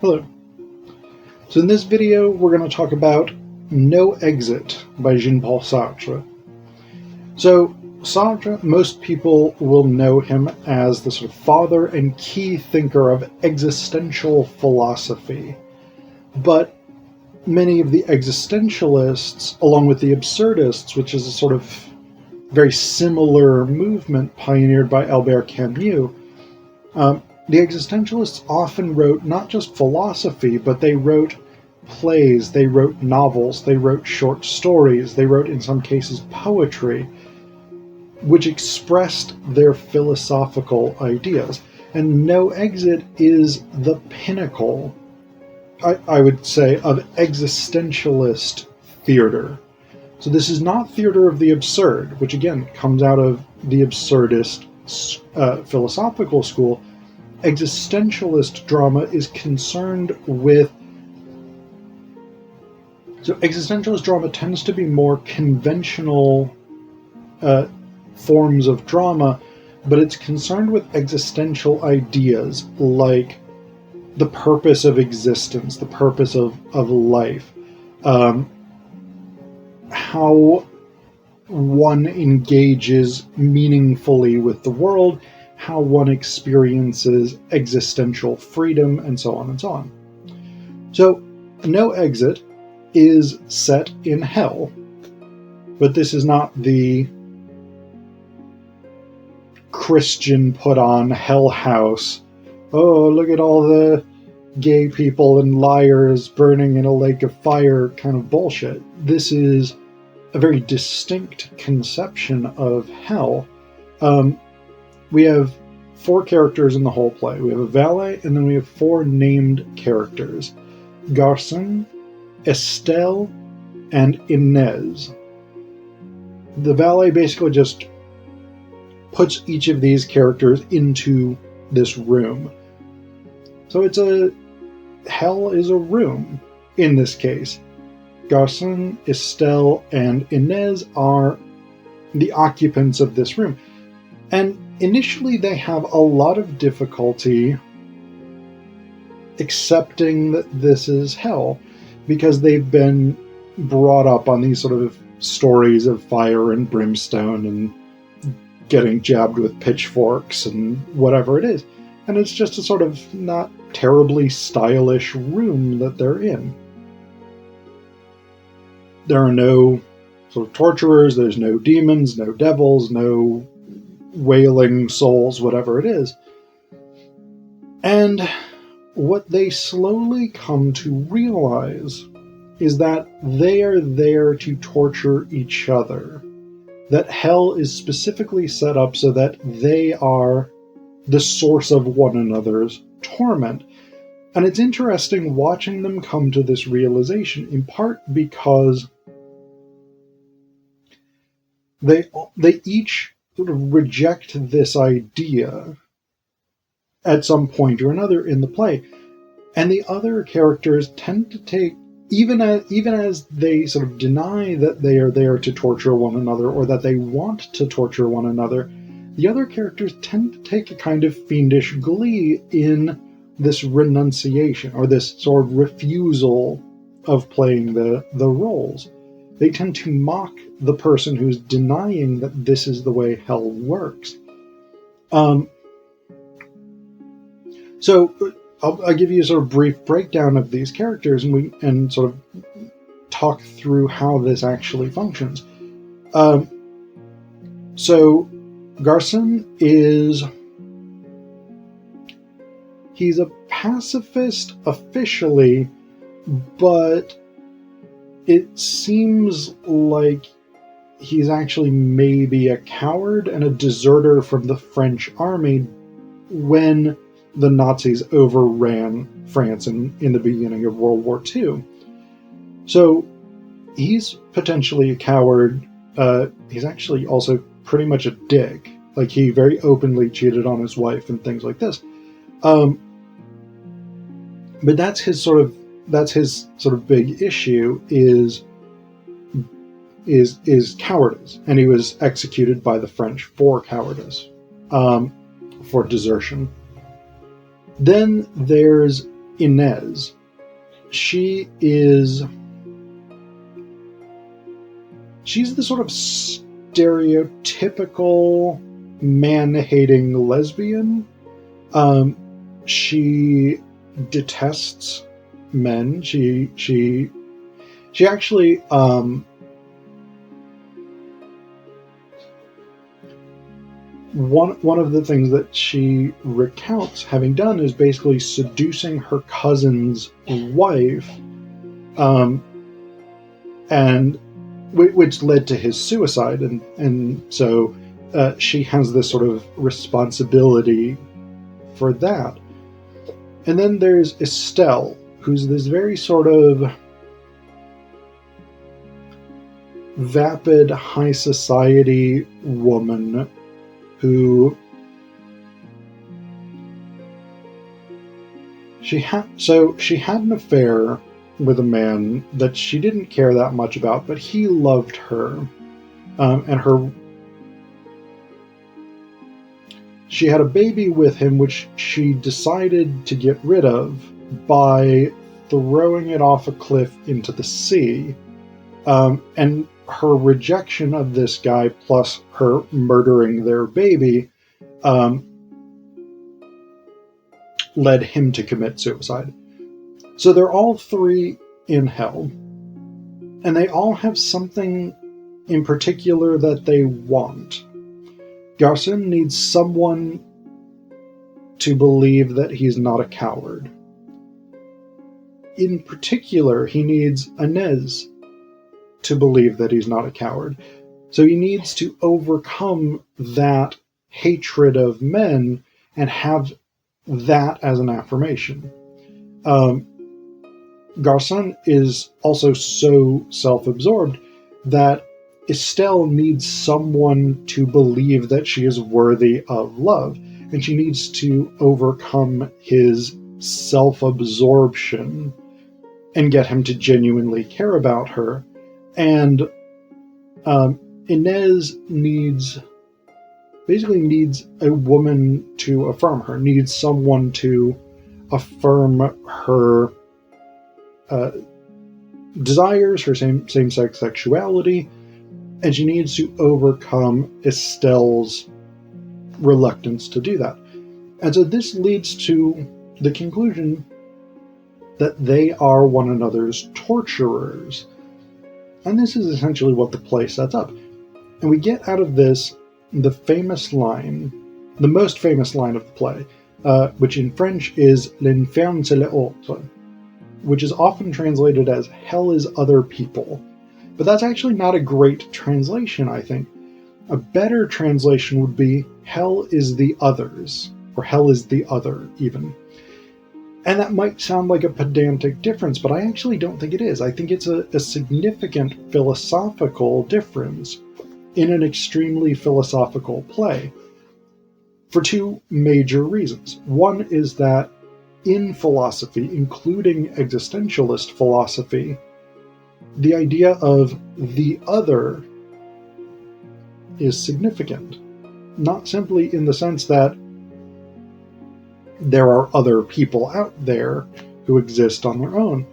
Hello. So in this video, we're going to talk about No Exit by Jean-Paul Sartre. So Sartre, most people will know him as the sort of father and key thinker of existential philosophy. But many of the existentialists, along with the absurdists, which is a sort of very similar movement pioneered by Albert Camus, the existentialists often wrote not just philosophy, but they wrote plays, they wrote novels, they wrote short stories, they wrote, in some cases, poetry, which expressed their philosophical ideas. And No Exit is the pinnacle, I would say, of existentialist theater. So this is not theater of the absurd, which again comes out of the absurdist philosophical school. Existentialist drama is concerned with... So existentialist drama tends to be more conventional forms of drama, but it's concerned with existential ideas like the purpose of existence, the purpose of life, how one engages meaningfully with the world, how one experiences existential freedom, and so on and so on. So, No Exit is set in hell, but this is not the Christian put-on hell house. Oh, look at all the gay people and liars burning in a lake of fire kind of bullshit. This is a very distinct conception of hell. We have 4 characters in the whole play. We have a valet, and then we have 4 named characters: Garçon, Estelle, and Inez. The valet basically just puts each of these characters into this room. So hell is a room in this case. Garçon, Estelle, and Inez are the occupants of this room. And initially they have a lot of difficulty accepting that this is hell, because they've been brought up on these sort of stories of fire and brimstone and getting jabbed with pitchforks and whatever it is. And it's just a sort of not terribly stylish room that they're in. There are no sort of torturers, there's no demons, no devils, no wailing souls, whatever it is. And what they slowly come to realize is that they are there to torture each other. That hell is specifically set up so that they are the source of one another's torment. And it's interesting watching them come to this realization, in part because they each sort of reject this idea at some point or another in the play. And the other characters tend to take, even as they sort of deny that they are there to torture one another or that they want to torture one another, the other characters tend to take a kind of fiendish glee in this renunciation, or this sort of refusal of playing the roles. They tend to mock the person who's denying that this is the way hell works. So I'll give you a sort of brief breakdown of these characters, and sort of talk through how this actually functions. So Garçon he's a pacifist officially, but it seems like he's actually maybe a coward and a deserter from the French army when the Nazis overran France in the beginning of World War II. So he's potentially a coward. He's actually also pretty much a dick. Like, he very openly cheated on his wife and things like this. But that's his sort of big issue is cowardice, and he was executed by the French for cowardice, for desertion. Then there's Inez. She's the sort of stereotypical man-hating lesbian. She detests men. She actually one of the things that she recounts having done is basically seducing her cousin's wife, and which led to his suicide, and so she has this sort of responsibility for that. And then there's Estelle, who's this very sort of vapid high society woman who she had an affair with a man that she didn't care that much about, but he loved her, and she had a baby with him, which she decided to get rid of by throwing it off a cliff into the sea. And her rejection of this guy, plus her murdering their baby, led him to commit suicide. So they're all three in hell, and they all have something in particular that they want. Garçon needs someone to believe that he's not a coward. In particular, he needs Inez to believe that he's not a coward. So he needs to overcome that hatred of men and have that as an affirmation. Garçon is also so self-absorbed that Estelle needs someone to believe that she is worthy of love, and she needs to overcome his self-absorption and get him to genuinely care about her. And Inez needs a woman to affirm her, needs someone to affirm her desires, her same-sex sexuality, and she needs to overcome Estelle's reluctance to do that. And so this leads to the conclusion that they are one another's torturers. And this is essentially what the play sets up. And we get out of this the famous line, the most famous line of the play, which in French is "L'enfer c'est les autres," which is often translated as "hell is other people." But that's actually not a great translation, I think. A better translation would be "hell is the others," or "hell is the other," even. And that might sound like a pedantic difference, but I actually don't think it is. I think it's a significant philosophical difference in an extremely philosophical play, for two major reasons. One is that in philosophy, including existentialist philosophy, the idea of the other is significant. Not simply in the sense that there are other people out there who exist on their own,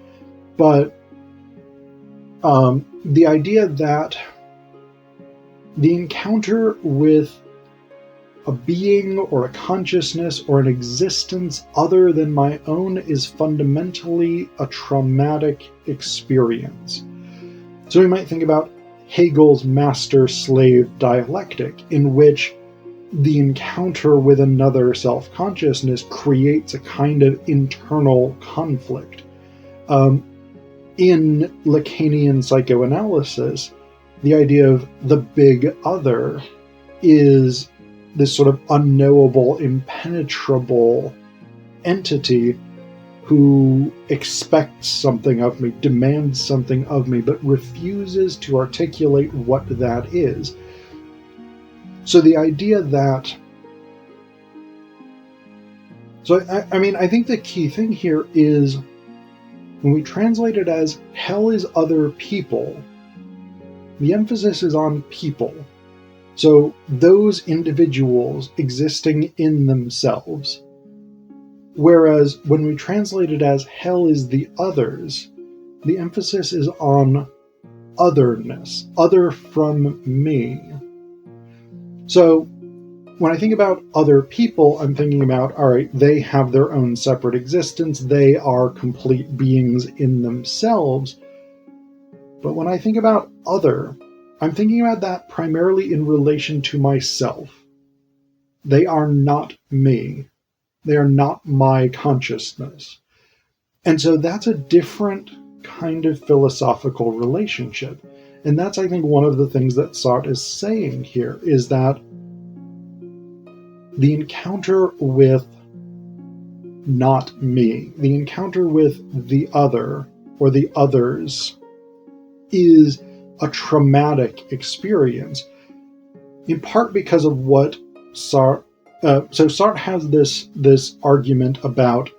but the idea that the encounter with a being or a consciousness or an existence other than my own is fundamentally a traumatic experience. So we might think about Hegel's master-slave dialectic, in which the encounter with another self-consciousness creates a kind of internal conflict. In Lacanian psychoanalysis, the idea of the big other is this sort of unknowable, impenetrable entity who expects something of me, demands something of me, but refuses to articulate what that is. So the idea that... I think the key thing here is when we translate it as hell is other people, the emphasis is on people. So those individuals existing in themselves. Whereas when we translate it as hell is the others, the emphasis is on otherness, other from me. So when I think about other people, I'm thinking about, all right, they have their own separate existence. They are complete beings in themselves. But when I think about other, I'm thinking about that primarily in relation to myself. They are not me. They are not my consciousness. And so that's a different kind of philosophical relationship. And that's, I think, one of the things that Sartre is saying here, is that the encounter with not me, the encounter with the other or the others, is a traumatic experience, in part because of what Sartre. So Sartre has this argument about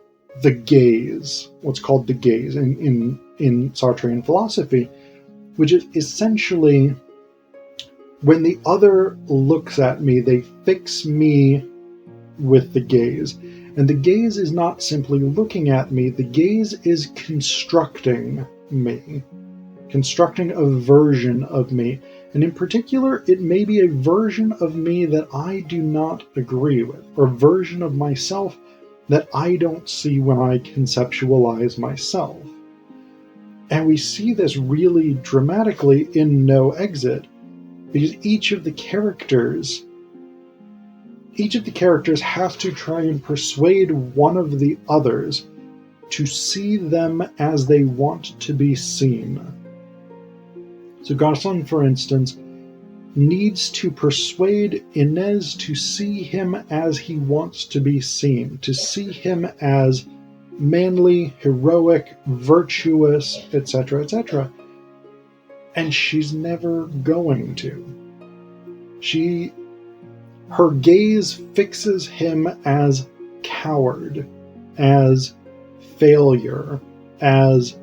the gaze, what's called the gaze in Sartrean philosophy, which is essentially when the other looks at me, they fix me with the gaze. And the gaze is not simply looking at me, the gaze is constructing me, constructing a version of me. And in particular, it may be a version of me that I do not agree with, or a version of myself that I don't see when I conceptualize myself. And we see this really dramatically in No Exit, because each of the characters have to try and persuade one of the others to see them as they want to be seen. So Garçon, for instance, needs to persuade Inez to see him as he wants to be seen, to see him as manly, heroic, virtuous, etc., etc. And she's never going to. Her gaze fixes him as coward, as failure, as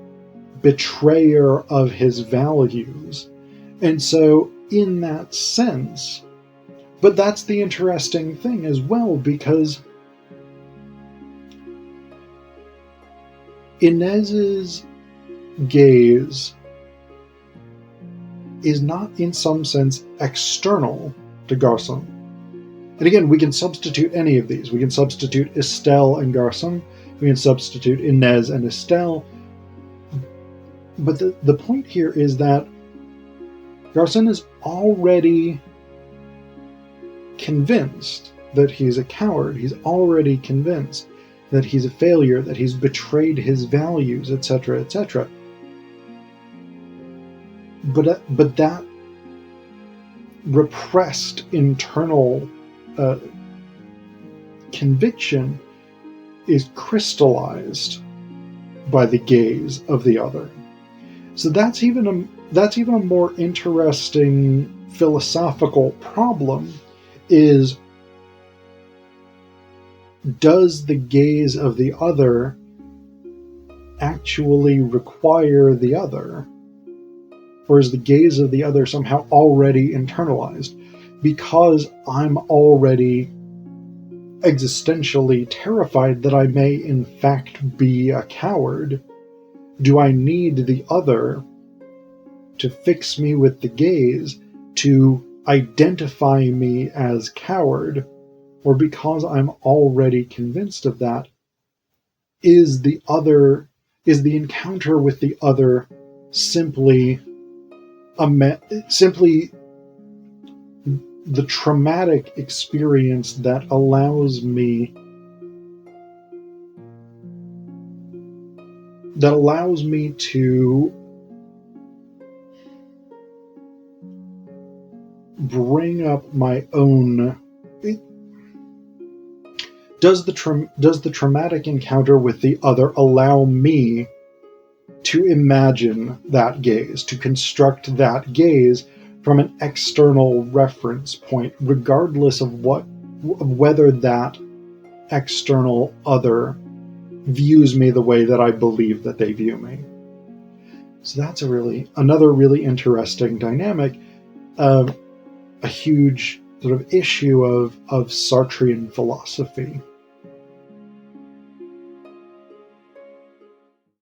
betrayer of his values. And so, in that sense, but that's the interesting thing as well, because Inez's gaze is not in some sense external to Garçon. And again, we can substitute any of these. We can substitute Estelle and Garçon. We can substitute Inez and Estelle. But the point here is that Garçon is already convinced that he's a coward. He's already convinced that he's a failure, that he's betrayed his values, etc., etc. But that repressed internal conviction is crystallized by the gaze of the other. So that's even a more interesting philosophical problem, is does the gaze of the other actually require the other? Or is the gaze of the other somehow already internalized? Because I'm already existentially terrified that I may in fact be a coward, do I need the other to fix me with the gaze, to identify me as coward? Or because I'm already convinced of that, is the encounter with the other simply the traumatic experience that allows me to bring up my own. Does the traumatic encounter with the other allow me to imagine that gaze, to construct that gaze from an external reference point, regardless of whether that external other views me the way that I believe that they view me? So that's another really interesting dynamic, a huge sort of issue of Sartrean philosophy.